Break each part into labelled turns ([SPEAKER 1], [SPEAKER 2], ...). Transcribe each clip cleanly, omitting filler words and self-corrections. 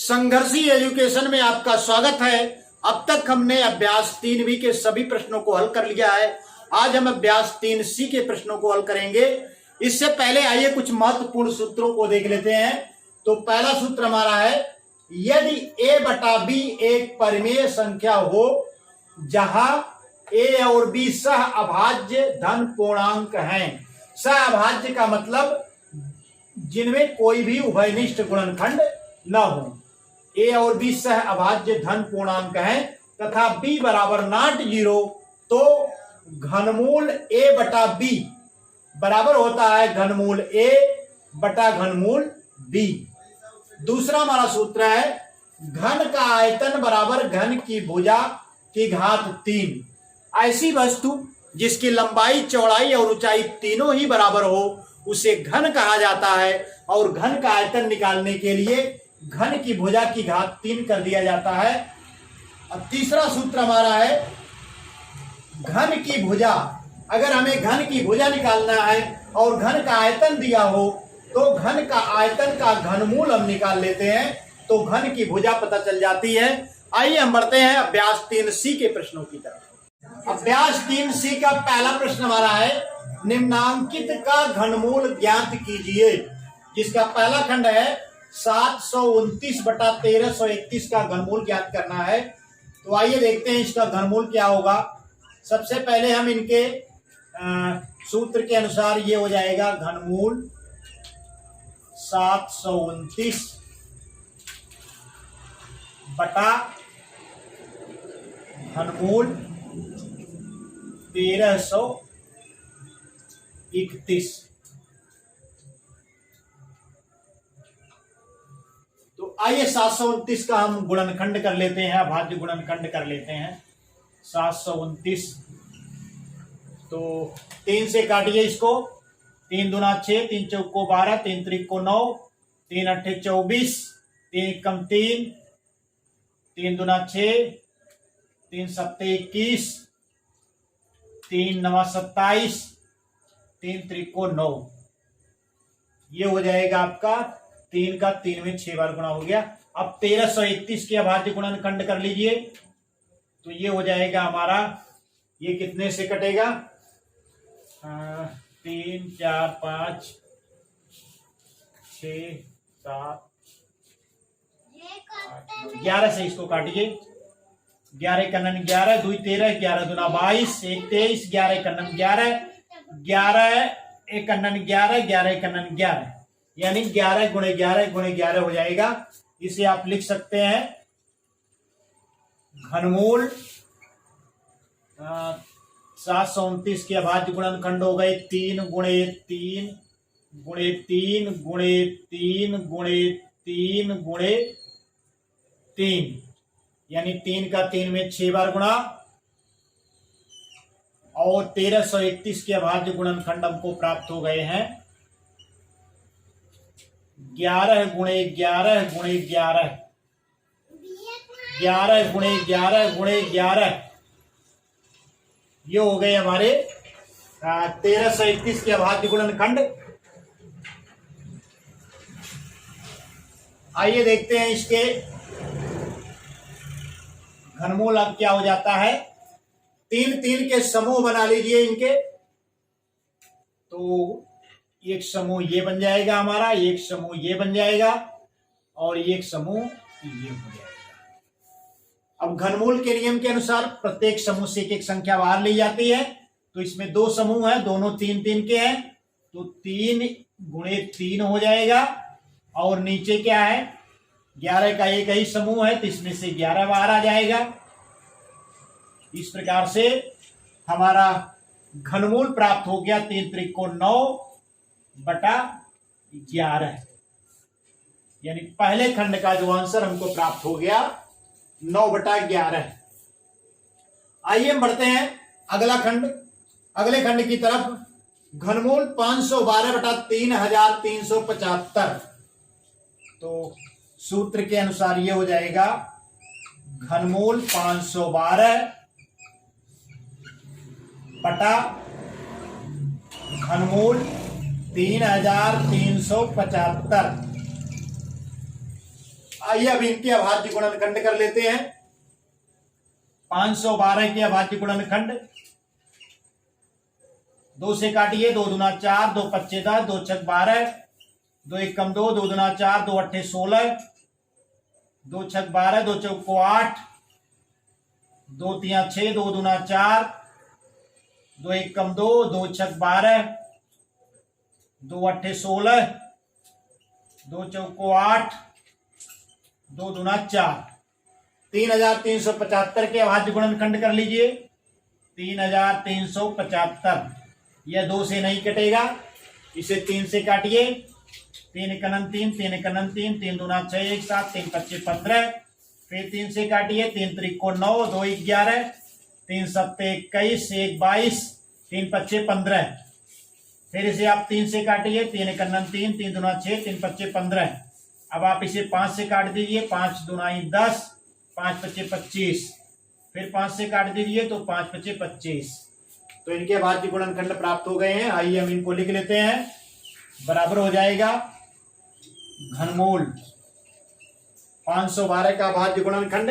[SPEAKER 1] संघर्षी education में आपका स्वागत है। अब तक हमने अभ्यास 3B के सभी प्रश्नों को हल कर लिया है। आज हम अभ्यास 3C के प्रश्नों को हल करेंगे। इससे पहले आइए कुछ महत्वपूर्ण सूत्रों को देख लेते हैं। तो पहला सूत्र हमारा है, यदि A/B एक परिमेय संख्या हो जहां A और B सह अभाज्य धन पूर्णांक हैं। सह अभाज्य का मतलब जिनमें कोई भी उभयनिष्ठ गुणनखंड न हो। A और B सह अभाज्य धन पूर्णांक हैं तथा B बराबर नॉट 0, तो घनमूल A/B बराबर होता है घनमूल A बटा घनमूल B। दूसरा हमारा सूत्र है, घन का आयतन बराबर घन की भुजा की घात 3। ऐसी वस्तु जिसकी लंबाई, चौड़ाई और ऊंचाई तीनों ही बराबर हो उसे घन कहा जाता है, और घन का आयतन निकालने के लिए घन की भुजा की घात 3 कर दिया जाता है। अब तीसरा सूत्र हमारा है, घन की भुजा, अगर हमें घन की भुजा निकालना है और घन का आयतन दिया हो तो घन का आयतन का घनमूल हम निकाल लेते हैं, तो घन की भुजा पता चल जाती है। आइए हम बढ़ते हैं अभ्यास 3C के प्रश्नों की तरफ। अभ्यास 3C का पहला प्रश्न हमारा है, निम्नांकित का घनमूल ज्ञात कीजिए। जिसका पहला खंड है 729 बटा 1331 का घनमूल ज्ञात करना है। तो आइए देखते हैं इसका घनमूल क्या होगा। सबसे पहले हम इनके सूत्र के अनुसार ये हो जाएगा घनमूल 729 बटा घनमूल 1331। तो आइए 729 का हम गुणनखंड कर लेते हैं, अभाज्य गुणनखंड कर लेते हैं। 729, तो 3 से काटिए इसको। 3 दूना 6, 3 चौको 12, 3 त्रिको 9, 3 अट्ठे 24, 3 कम 3, 3 दूना 6, 3 सत्ते 21, 3 नवा 27, 3 त्रिको 9। ये हो जाएगा आपका 3 का 3 में 6 बार गुणा हो गया। अब 1331 के अभाज्य गुणनखंड कर लीजिए, तो ये हो जाएगा हमारा, ये कितने से कटेगा, 3 4 5 6 7 11 से इसको काटिए। 11 कन्नन 11, 2 13, 11 दूना 22, 1 23, 11 कन्नन 11, 11 एक कन्नन 11, 11 कन्नन 11, यानी 11 गुणे 11 गुणे 11 हो जाएगा। इसे आप लिख सकते हैं घनमूल 729 के अभाज्य गुणनखंड हो गए 3 गुणे 3 गुणे 3 गुणे 3 गुणे 3 गुणे 3, यानी 3 का 3 में 6 बार गुणा, और 1331 के अभाज्य गुणनखंड हमको प्राप्त हो गए हैं 11 गुणे 11 गुणे 11, 11 गुणे 11 गुणे 11। ये हो गए हमारे 1331 के अभाज्य गुणनखंड। आइए देखते हैं इसके घनमूल अब क्या हो जाता है। 3 के समूह बना लीजिए इनके। तो एक समूह ये बन जाएगा हमारा, एक समूह ये बन जाएगा, और एक समूह ये हो जाएगा। अब घनमूल के नियम के अनुसार प्रत्येक समूह से एक संख्या बाहर ली जाती है। तो इसमें 2 समूह हैं, दोनों 3 के हैं, तो 3 गुणे 3 हो जाएगा। और नीचे क्या है, 11 का एक ही समूह है, तो इसमें से 11 बाहर आ जाएगा। इस प्रकार से हमारा घनमूल प्राप्त हो गया 3 त्रिको 9 बटा 11, यानी पहले खंड का जो आंसर हमको प्राप्त हो गया 9 बटा 11। आइए हम बढ़ते हैं अगला खंड, अगले खंड की तरफ। घनमूल 512 बटा 3375। तो सूत्र के अनुसार ये हो जाएगा घनमूल 512 बटा घनमूल 3375। आइए अब इनके अभाज्य गुणनखंड कर लेते हैं। 512 के अभाज्य गुणनखंड, 2 से काटिए, 2 दूना 4, 2 पच्चे 10, 2 छक 12, 2 एक कम 2, 2 दूना 4, 2 अट्ठे 16, 2 छक 12, 2 चौको 8, 2 तिया 6, 2 दूना 4, 2 एक कम 2, 2 छक 12, 2 अट्ठे 16, 2 चौको 8, 2 दूना 4, 3375 के अभाज्य गुणनखंड कर लीजिए। 3375, यह 2 से नहीं कटेगा, इसे 3 से काटिए। 3 कनन 3, 3 कनन 3, 3 दूना 6, 1 7, 3 पच्चे 15, फिर 3 से काटिए। 3 त्रिको 9, 2 11, 3 सत्ते 21, 1 22, 3 पच्चे 15, फिर इसे आप 3 से काटिए। 3 कन्नन 3, 3 दूना 6, 3 पच्चे 15। अब आप इसे 5 से काट दीजिए। 5 दूनाई 10, 5 पच्चे 25, फिर 5 से काट दीजिए तो 5 पच्चे 25। तो इनके अभाज्य गुणनखंड प्राप्त हो गए हैं। आइए हम इनको लिख लेते हैं। बराबर हो जाएगा घनमूल 512 का अभाज्य गुणनखंड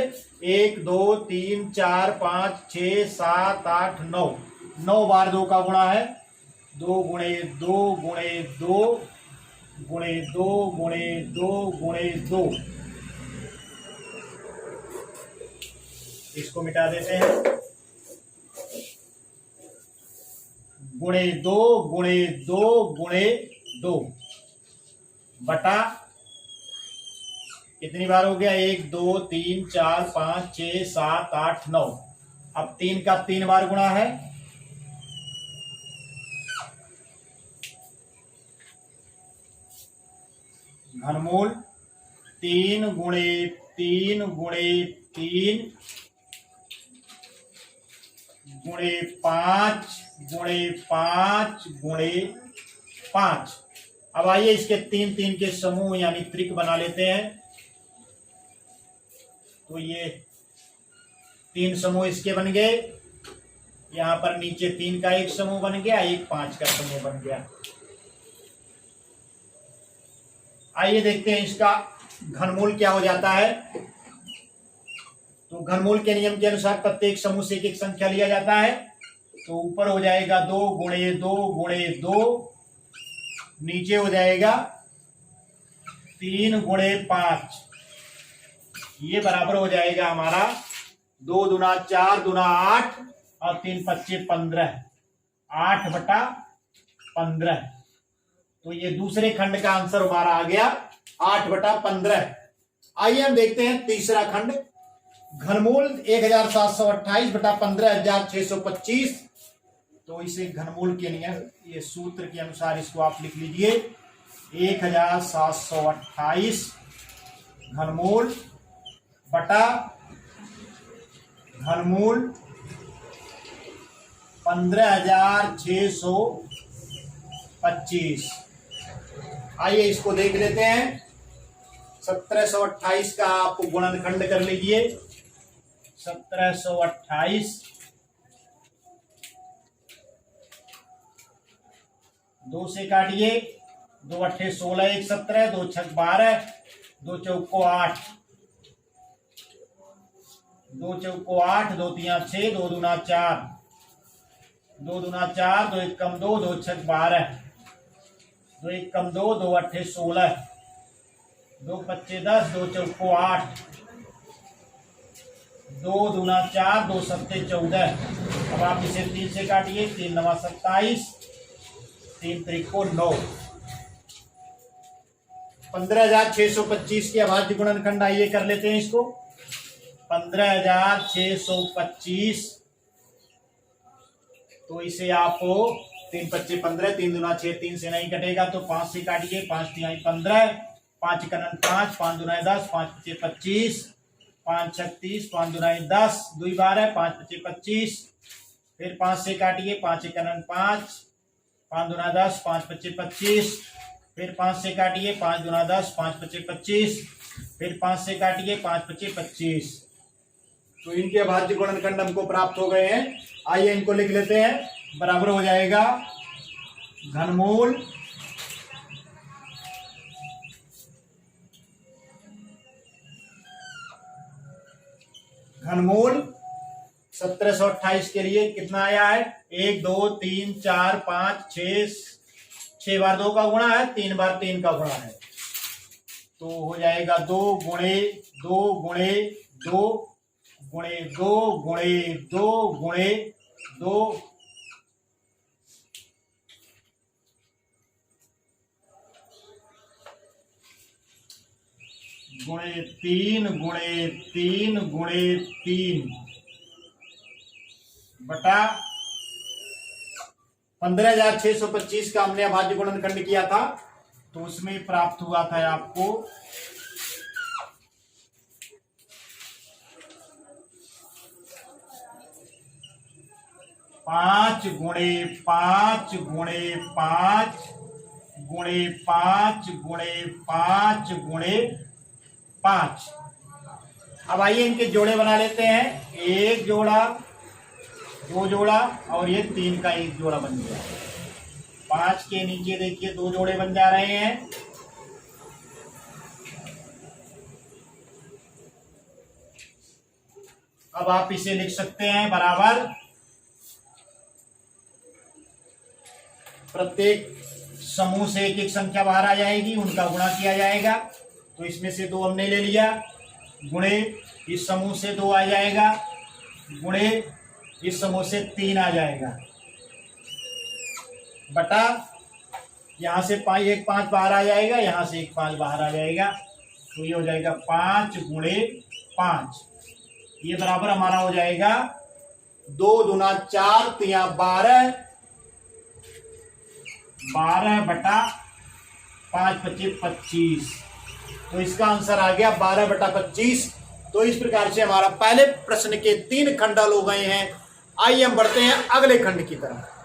[SPEAKER 1] 1 2 3 4 5 6 7 8 9, 9 बार 2 का गुणा है। 2 गुणे 2 गुणे 2 गुणे 2 गुणे 2 गुणे 2, इसको मिटा देते हैं। गुणे 2 गुणे 2 गुणे 2 बटा कितनी बार हो गया? 1 2 3 4 5 6 7 8 9। अब 3 का 3 बार गुणा है। घनमूल 3 गुणे 3 गुणे 3 गुणे 5 गुणे 5 गुणे 5। अब आइए इसके 3 3 के समूह यानी त्रिक बना लेते हैं। तो ये 3 समूह इसके बन गए। यहां पर नीचे 3 का एक समूह बन गया, एक 5 का समूह बन गया। आइए देखते हैं इसका घनमूल क्या हो जाता है। तो घनमूल के नियम के अनुसार प्रत्येक समूह से एक एक संख्या लिया जाता है। तो ऊपर हो जाएगा 2 गुणे 2 गुणे 2, नीचे हो जाएगा 3 गुणे 5। ये बराबर हो जाएगा हमारा 2 दूना 4 दूना 8 और 3 पच्चे 15, 8 बटा 15। तो ये दूसरे खंड का आंसर हमारा आ गया 8 बटा 15। आइए हम देखते हैं तीसरा खंड। घनमूल 1728 बटा 15,625। तो इसे घनमूल के नियम, ये सूत्र के अनुसार इसको आप लिख लीजिए। 1728 घनमूल बटा घनमूल 15,625। आइए इसको देख लेते हैं। 1728 का आप गुणनखंड कर लीजिए। 1728 2 से काटिए। 2 अट्ठे 16, 1 17, 2 छक 12, 2 चौको 8, 2 चौको 8, 2 तिया 6, 2 दूना 4, 2 दूना 4, 2 एक कम 2, 2 छक 12, 2 एक कम 2, 2 अट्ठे 16, 2 पच्चे 10, 2 चौको 8, 2 दूना 4, 2 सत्ते 14। अब आप इसे 3 से काटिए। 3 नवा 27, 3 त्रिको 9। 15,625 के अभाज्य गुणनखंड आइए कर लेते हैं इसको। 15,625, तो इसे आप 3 पच्चे 15, 3 दूना 6, 3 से नहीं कटेगा तो 5 से काटिए। 5 तिहाई 15, 5 कनन 5, 5 दूनाई 10, 5 पच्चे 25, 5 36, 5 दूनाई 10, 2 12, 5 पच्चे 25, फिर 5 से काटिए। 5 कनन 5, 5 दूना 10, 5 पच्चे 25, फिर 5 से काटिए। 5 दूना 10, 5 पच्चे 25, फिर 5 से काटिए। 5 पच्चे 25। तो इनके अभाज्य गुणनखंड हमको प्राप्त हो गए हैं। आइए इनको लिख लेते हैं। बराबर हो जाएगा घनमूल 5 घनमूल 1728 के लिए कितना आया है? 1 2 3 4 5 6 बार 2 का गुणा है, 3 बार 3 का गुणा है, तो हो जाएगा 2 गुणे 2 गुणे 2 गुणे 2 गुणे 2 गुणे 2 गुणे 3 गुणे 3 गुणे 3 बटा 15,625 का हमने अभाज्य गुणनखंड किया था, तो उसमें प्राप्त हुआ था आपको 5 गुणे 5 गुणे 5 गुणे 5 गुणे 5 गुणे 5। अब आइए इनके जोड़े बना लेते हैं। एक जोड़ा, 2 जोड़ा और ये 3 का एक जोड़ा बन गया। 5 के नीचे देखिए 2 जोड़े बन जा रहे हैं। अब आप इसे लिख सकते हैं बराबर, प्रत्येक समूह से एक एक संख्या बाहर आ जाएगी, उनका गुणा किया जाएगा। तो इसमें से 2 हमने ले लिया, गुणे इस समूह से 2 आ जाएगा, गुणे इस समूह से 3 आ जाएगा, बटा यहां से 1 5 बाहर आ जाएगा, यहां से 1 5 बाहर आ जाएगा, तो ये हो जाएगा 5 गुणे 5। ये बराबर हमारा हो जाएगा 2 दूना 4 तिया 12 बटा 5 25 25। तो इसका आंसर आ गया 12 बटा 25। तो इस प्रकार से हमारा पहले प्रश्न के 3 खंड हल हो गए हैं। आइए हम बढ़ते हैं अगले खंड की तरफ।